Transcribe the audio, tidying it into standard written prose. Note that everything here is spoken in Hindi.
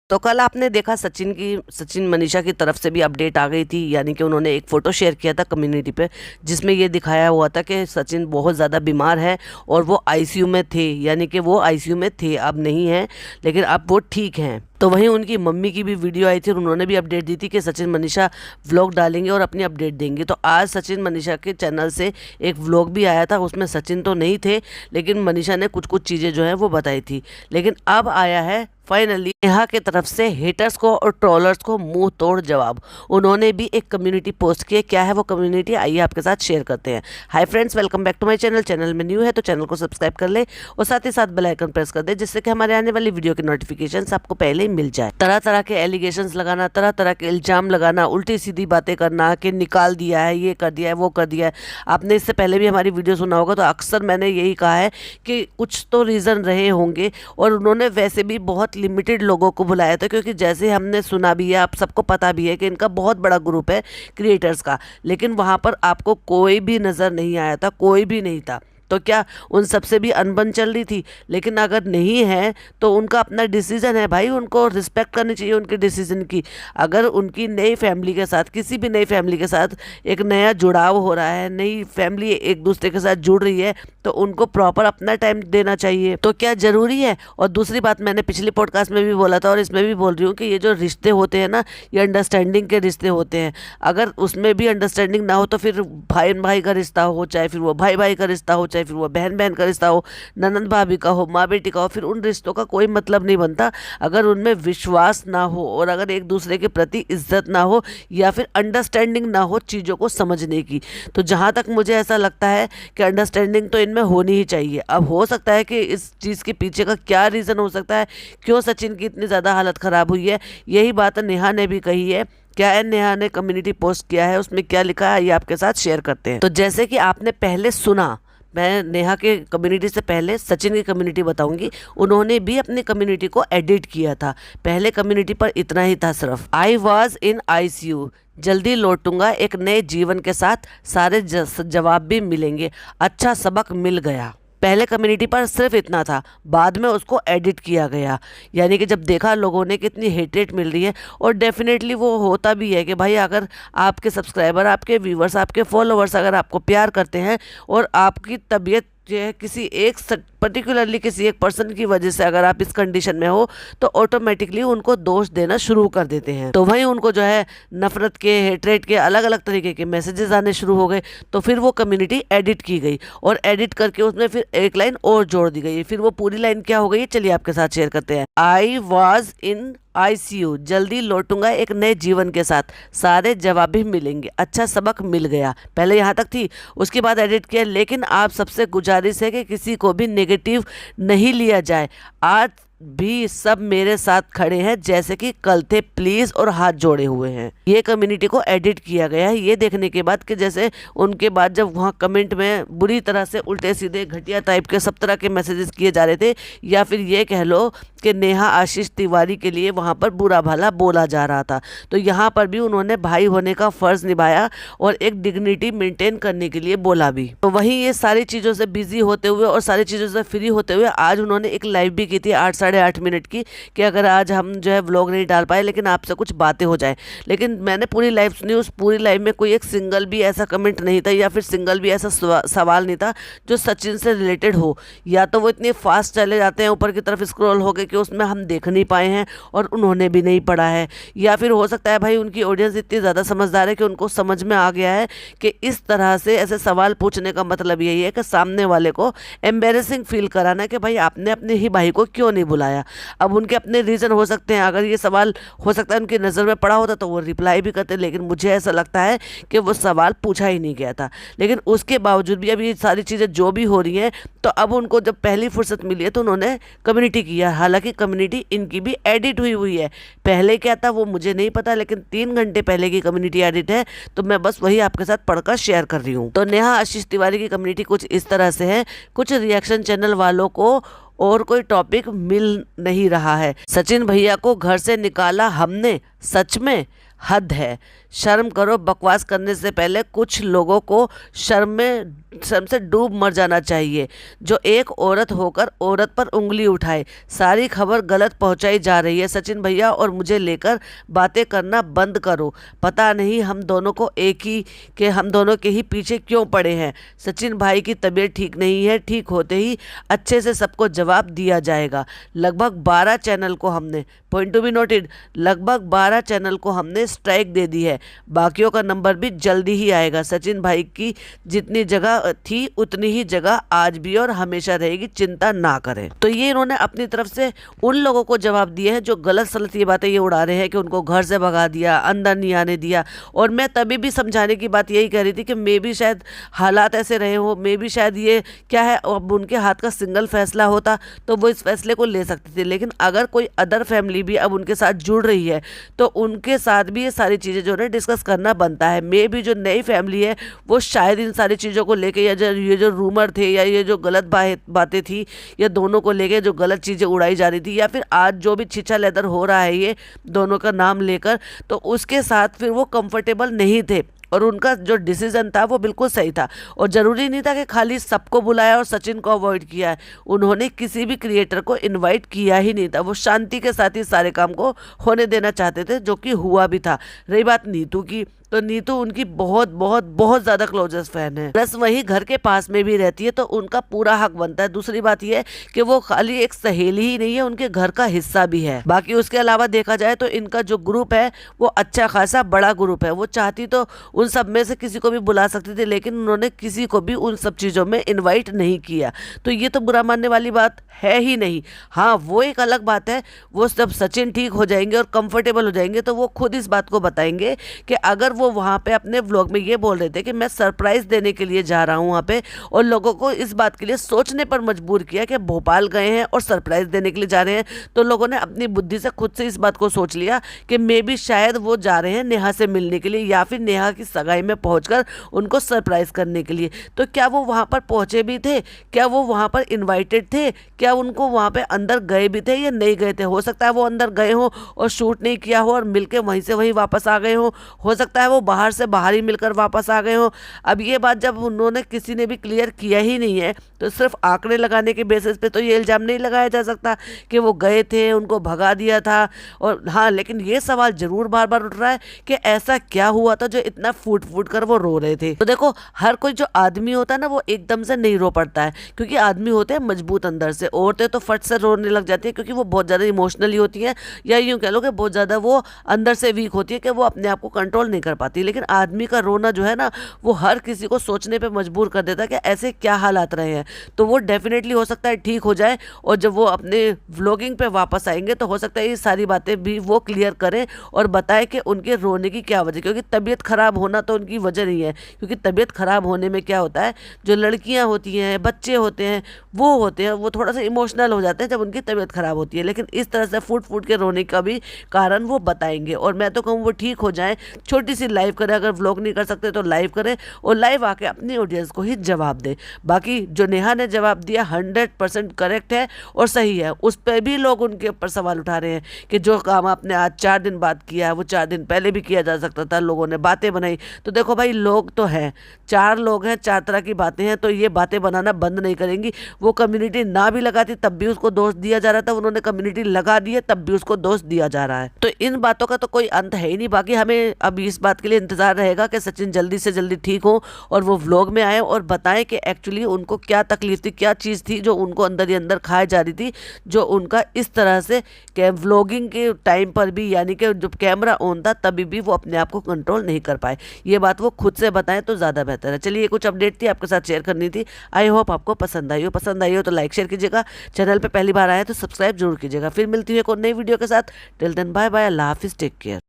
तो कल आपने देखा सचिन मनीषा की तरफ से भी अपडेट आ गई थी, यानी कि उन्होंने एक फ़ोटो शेयर किया था कम्युनिटी पे, जिसमें ये दिखाया हुआ था कि सचिन बहुत ज़्यादा बीमार है और वो आईसीयू में थे, यानी कि वो आईसीयू में थे, अब नहीं है, लेकिन अब वो ठीक हैं। तो वहीं उनकी मम्मी की भी वीडियो आई थी और उन्होंने भी अपडेट दी थी कि सचिन मनीषा व्लॉग डालेंगे और अपनी अपडेट देंगे। तो आज सचिन मनीषा के चैनल से एक व्लॉग भी आया था, उसमें सचिन तो नहीं थे, लेकिन मनीषा ने कुछ कुछ चीज़ें जो हैं वो बताई थी। लेकिन अब आया है फाइनली नेहा की तरफ से हेटर्स को और ट्रोलर्स को मुंह तोड़ जवाब। उन्होंने भी एक कम्युनिटी पोस्ट की है। क्या है वो कम्युनिटी, आइए आपके साथ शेयर करते हैं। Hi friends, welcome back to my channel. Channel में न्यू है तो चैनल को सब्सक्राइब कर ले और साथ ही साथ बेल आइकन प्रेस कर दे, जिससे कि हमारे आने वाली वीडियो की नोटिफिकेशन आपको पहले ही मिल जाए। तरह तरह के एलिगेशंस लगाना, तरह तरह के इल्जाम लगाना, उल्टी सीधी बातें करना कि निकाल दिया है, ये कर दिया है, वो कर दिया है। आपने इससे पहले भी हमारी वीडियो सुना होगा, तो अक्सर मैंने यही कहा है कि कुछ तो रीज़न रहे होंगे, और उन्होंने वैसे भी बहुत लिमिटेड लोगों को बुलाया था, क्योंकि जैसे हमने सुना भी है, आप सबको पता भी है कि इनका बहुत बड़ा ग्रुप है क्रिएटर्स का, लेकिन वहाँ पर आपको कोई भी नज़र नहीं आया था, कोई भी नहीं था। तो क्या उन सबसे भी अनबन चल रही थी? लेकिन अगर नहीं है तो उनका अपना डिसीज़न है भाई, उनको रिस्पेक्ट करनी चाहिए उनके डिसीज़न की। अगर उनकी नई फैमिली के साथ, किसी भी नई फैमिली के साथ एक नया जुड़ाव हो रहा है, नई फैमिली एक दूसरे के साथ जुड़ रही है, तो उनको प्रॉपर अपना टाइम देना चाहिए। तो क्या ज़रूरी है? और दूसरी बात, मैंने पिछली पॉडकास्ट में भी बोला था और इसमें भी बोल रही हूँ कि ये जो रिश्ते होते हैं ना, ये अंडरस्टैंडिंग के रिश्ते होते हैं। अगर उसमें भी अंडरस्टैंडिंग ना हो तो फिर भाई भाई का रिश्ता हो, चाहे फिर वो भाई भाई का रिश्ता हो, फिर वो बहन बहन का रिश्ता हो, ननंद भाभी का हो, माँ बेटी का हो, फिर उन रिश्तों का कोई मतलब नहीं बनता अगर उनमें विश्वास ना हो और अगर एक दूसरे के प्रति इज्जत ना हो या फिर अंडरस्टैंडिंग ना हो चीज़ों को समझने की। तो जहाँ तक मुझे ऐसा लगता है कि अंडरस्टैंडिंग तो इनमें होनी ही चाहिए। अब हो सकता है कि इस चीज़ के पीछे का क्या रीज़न हो सकता है, क्यों सचिन की इतनी ज़्यादा हालत ख़राब हुई है, यही बात नेहा ने भी कही है। क्या है, नेहा ने कम्युनिटी पोस्ट किया है, उसमें क्या लिखा है ये आपके साथ शेयर करते हैं। तो जैसे कि आपने पहले सुना, मैं नेहा के कम्युनिटी से पहले सचिन की कम्युनिटी बताऊंगी। उन्होंने भी अपनी कम्युनिटी को एडिट किया था। पहले कम्युनिटी पर इतना ही था सिर्फ, आई वॉज इन आईसीयू, जल्दी लौटूंगा एक नए जीवन के साथ, सारे जवाब भी मिलेंगे, अच्छा सबक मिल गया। पहले कम्युनिटी पर सिर्फ इतना था, बाद में उसको एडिट किया गया। यानी कि जब देखा लोगों ने कितनी हेटेट मिल रही है, और डेफिनेटली वो होता भी है कि भाई अगर आपके सब्सक्राइबर, आपके व्यूवर्स, आपके फॉलोअर्स अगर आपको प्यार करते हैं और आपकी तबीयत जो है किसी एक पर्टिकुलरली किसी एक पर्सन की वजह से अगर आप इस कंडीशन में हो, तो ऑटोमेटिकली उनको दोष देना शुरू कर देते हैं। तो वहीं उनको जो है नफरत के, हेट्रेट के, अलग अलग तरीके के मैसेजेस आने शुरू हो गए। तो फिर वो कम्युनिटी एडिट की गई और एडिट करके उसमें फिर एक लाइन और जोड़ दी गई। फिर वो पूरी लाइन क्या हो गई, चलिए आपके साथ शेयर करते हैं। आई वॉज इन आईसीयू, जल्दी लौटूंगा एक नए जीवन के साथ, सारे जवाब भी मिलेंगे, अच्छा सबक मिल गया। पहले यहाँ तक थी, उसके बाद एडिट किया। लेकिन आप सबसे गुजारिश है कि किसी को भी नेगेटिव नहीं लिया जाए, आज भी सब मेरे साथ खड़े हैं जैसे कि कल थे, प्लीज, और हाथ जोड़े हुए हैं। ये कम्युनिटी को एडिट किया गया है ये देखने के बाद कि जैसे उनके बाद जब वहाँ कमेंट में बुरी तरह से उल्टे सीधे घटिया टाइप के सब तरह के मैसेजेस किए जा रहे थे, या फिर ये कह लो कि नेहा आशीष तिवारी के लिए वहाँ पर बुरा भला बोला जा रहा था। तो यहाँ पर भी उन्होंने भाई होने का फर्ज निभाया और एक डिग्निटी मेंटेन करने के लिए बोला भी। तो वहीं ये सारी चीज़ों से बिजी होते हुए और सारी चीज़ों से फ्री होते हुए आज उन्होंने एक लाइव भी की थी 8-8.5 मिनट की, कि अगर आज हम जो है व्लॉग नहीं डाल पाए लेकिन आपसे कुछ बातें हो जाए। लेकिन मैंने पूरी लाइव सुनी, उस पूरी लाइव में कोई एक सिंगल भी ऐसा कमेंट नहीं था या फिर सिंगल भी ऐसा सवाल नहीं था जो सचिन से रिलेटेड हो। या तो वो इतने फास्ट चले जाते हैं, ऊपर की तरफ स्क्रॉल हो गए कि उसमें हम देख नहीं पाए हैं और उन्होंने भी नहीं पढ़ा है, या फिर हो सकता है भाई उनकी ऑडियंस इतनी ज़्यादा समझदार है कि उनको समझ में आ गया है कि इस तरह से ऐसे सवाल पूछने का मतलब यही है कि सामने वाले को एम्बेरसिंग फील कराना कि भाई आपने अपने ही भाई को क्यों नहीं बुलाया। अब उनके अपने रीज़न हो सकते हैं, अगर ये सवाल हो सकता है उनकी नज़र में पड़ा होता तो वो रिप्लाई भी करते, लेकिन मुझे ऐसा लगता है कि वो सवाल पूछा ही नहीं गया था। लेकिन उसके बावजूद भी अब ये सारी चीज़ें जो भी हो रही हैं, तो अब उनको जब पहली फुर्सत मिली है तो उन्होंने कम्युनिटी किया। हालांकि कम्युनिटी इनकी भी एडिट हुई है, पहले क्या था वो मुझे नहीं पता, लेकिन 3 घंटे पहले की कम्युनिटी एडिट है, तो मैं बस वही आपके साथ पढ़कर शेयर कर रही हूँ। तो नेहा आशीष तिवारी की कम्युनिटी कुछ इस तरह से है। कुछ रिएक्शन चैनल वालों को और कोई टॉपिक मिल नहीं रहा है, सचिन भैया को घर से निकाला हमने, सच में हद है। शर्म करो, बकवास करने से पहले कुछ लोगों को शर्म से डूब मर जाना चाहिए, जो एक औरत होकर औरत पर उंगली उठाए। सारी खबर गलत पहुंचाई जा रही है सचिन भैया, और मुझे लेकर बातें करना बंद करो। पता नहीं हम दोनों के ही पीछे क्यों पड़े हैं। सचिन भाई की तबीयत ठीक नहीं है, ठीक होते ही अच्छे से सबको जवाब दिया जाएगा। लगभग 12 चैनल को हमने, पॉइंट टू बी नोटेड, लगभग 12 चैनल को हमने स्ट्राइक दे दी है। बाकियों का नंबर भी जल्दी ही आएगा। सचिन भाई की जितनी जगह थी उतनी ही जगह आज भी और हमेशा रहेगी, चिंता ना करें। तो ये इन्होंने अपनी तरफ से उन लोगों को जवाब दिए हैं जो गलत सलत ये बातें ये उड़ा रहे हैं कि उनको घर से भगा दिया, अंदर नहीं आने दिया। और मैं तभी भी समझाने की बात यही कह रही थी कि मे भी शायद हालात ऐसे रहे हो, मे भी शायद ये क्या है, अब उनके हाथ का सिंगल फैसला होता तो वो इस फैसले को ले सकते थे। लेकिन अगर कोई अदर फैमिली भी अब उनके साथ जुड़ रही है तो उनके साथ भी ये सारी चीज़ें जो है डिस्कस करना बनता है। मे भी जो नई फैमिली है वो शायद इन सारी चीज़ों को लेके, या ये जो रूमर थे या ये जो गलत बातें थी या दोनों को लेके जो गलत चीज़ें उड़ाई जा रही थी, या फिर आज जो भी छिछा लेदर हो रहा है ये दोनों का नाम लेकर, तो उसके साथ फिर वो कंफर्टेबल नहीं थे। और उनका जो डिसीजन था वो बिल्कुल सही था, और ज़रूरी नहीं था कि खाली सबको बुलाया और सचिन को अवॉइड किया है। उन्होंने किसी भी क्रिएटर को इनवाइट किया ही नहीं था। वो शांति के साथ ही सारे काम को होने देना चाहते थे, जो कि हुआ भी था। रही बात नीतू की, तो नीतू उनकी बहुत बहुत बहुत ज़्यादा क्लोजेस्ट फैन है, प्लस वहीं घर के पास में भी रहती है, तो उनका पूरा हक बनता है। दूसरी बात यह है कि वो खाली एक सहेली ही नहीं है, उनके घर का हिस्सा भी है। बाकी उसके अलावा देखा जाए तो इनका जो ग्रुप है वो अच्छा खासा बड़ा ग्रुप है। वो चाहती तो उन सब में से किसी को भी बुला सकती थी, लेकिन उन्होंने किसी को भी उन सब चीज़ों में इन्वाइट नहीं किया। तो ये तो बुरा मानने वाली बात है ही नहीं। हाँ, वो एक अलग बात है, वो जब सचिन ठीक हो जाएंगे और कंफर्टेबल हो जाएंगे तो वो खुद इस बात को बताएंगे कि अगर वो वहाँ पे अपने व्लॉग में ये बोल रहे थे कि मैं सरप्राइज देने के लिए जा रहा हूँ वहाँ पे, और लोगों को इस बात के लिए सोचने पर मजबूर किया कि भोपाल गए हैं और सरप्राइज देने के लिए जा रहे हैं, तो लोगों ने अपनी बुद्धि से खुद से इस बात को सोच लिया कि मे बी शायद वो जा रहे हैं नेहा से मिलने के लिए, या फिर नेहा की सगाई में पहुँचकर उनको सरप्राइज करने के लिए। तो क्या वो वहाँ पर पहुँचे भी थे? क्या वो वहाँ पर इन्वाइटेड थे? क्या उनको वहाँ पे अंदर गए भी थे या नहीं गए थे? हो सकता है वो अंदर गए हो और शूट नहीं किया हो और मिलके वहीं से वहीं वापस आ गए हो सकता है वो बाहर से बाहर ही मिलकर वापस आ गए हो। अब ये बात जब उन्होंने किसी ने भी क्लियर किया ही नहीं है, तो सिर्फ आंकड़े लगाने के बेसिस पे तो ये इल्ज़ाम नहीं लगाया जा सकता कि वो गए थे, उनको भगा दिया था। और हाँ, लेकिन ये सवाल जरूर बार बार उठ रहा है कि ऐसा क्या हुआ था जो इतना फूट फूट कर वो रो रहे थे। तो देखो, हर कोई जो आदमी होता है ना वो एकदम से नहीं रो पड़ता है, क्योंकि आदमी होते हैं मजबूत अंदर से। औरतें तो फट से रोने लग जाती है क्योंकि वो बहुत ज़्यादा इमोशनली होती हैं, या यूँ कह लो कि बहुत ज़्यादा वो अंदर से वीक होती है कि वो अपने आप को कंट्रोल नहीं कर पाती। लेकिन आदमी का रोना जो है ना वो हर किसी को सोचने पे मजबूर कर देता है कि ऐसे क्या हालात रहे हैं। तो वो डेफिनेटली हो सकता है ठीक हो जाए, और जब वो अपने व्लॉगिंग पे वापस आएंगे तो हो सकता है ये सारी बातें भी वो क्लियर करें और बताएं कि उनके रोने की क्या वजह। क्योंकि तबीयत खराब होना तो उनकी वजह नहीं है, क्योंकि तबीयत खराब होने में क्या होता है, जो लड़कियां होती हैं, बच्चे होते हैं, वो थोड़ा सा इमोशनल हो जाते हैं जब उनकी तबीयत खराब होती है। लेकिन इस तरह से फूट फूट के रोने का भी कारण वो बताएंगे, और मैं तो कहूँ वो ठीक हो जाए, छोटी सी लाइव करें, अगर व्लॉग नहीं कर सकते तो लाइव करें, और लाइव आके अपनी ऑडियंस को ही जवाब दें। बाकी जो नेहा ने जवाब दिया 100% करेक्ट है और सही है। उस पर भी लोग उनके ऊपर सवाल उठा रहे हैं कि जो काम आपने आज 4 दिन बाद किया है वो 4 दिन पहले भी किया जा सकता था, लोगों ने बातें बनाई। तो देखो भाई, लोग तो हैं, 4 लोग हैं, 4 तरह की बातें हैं, तो ये बातें बनाना बंद नहीं करेंगी। वो कम्युनिटी ना भी लगाती तब भी उसको दोष दिया जा रहा था, उन्होंने कम्युनिटी लगा दी है तब भी उसको दोष दिया जा रहा है। तो इन बातों का तो कोई अंत है ही नहीं। बाकी हमें अब इस बात के लिए इंतजार रहेगा कि सचिन जल्दी से जल्दी ठीक हो और वो व्लॉग में आए और बताएं कि एक्चुअली उनको क्या तकलीफ थी, क्या चीज़ थी जो उनको अंदर ही अंदर खाए जा रही थी, जो उनका इस तरह से व्लॉगिंग के टाइम पर भी, यानी कि जब कैमरा ऑन था तभी भी वो अपने आप को कंट्रोल नहीं कर पाए। ये बात वो खुद से बताएं तो ज़्यादा बेहतर है। चलिए, ये कुछ अपडेट थी आपके साथ शेयर करनी थी। आई होप आपको पसंद आई हो तो लाइक शेयर कीजिएगा। चैनल पर पहली बार आए तो सब्सक्राइब जरूर कीजिएगा। फिर मिलती है एक और नई वीडियो के साथ। टिल देन बाय बाय, अल्लाह हाफिज़, टेक केयर।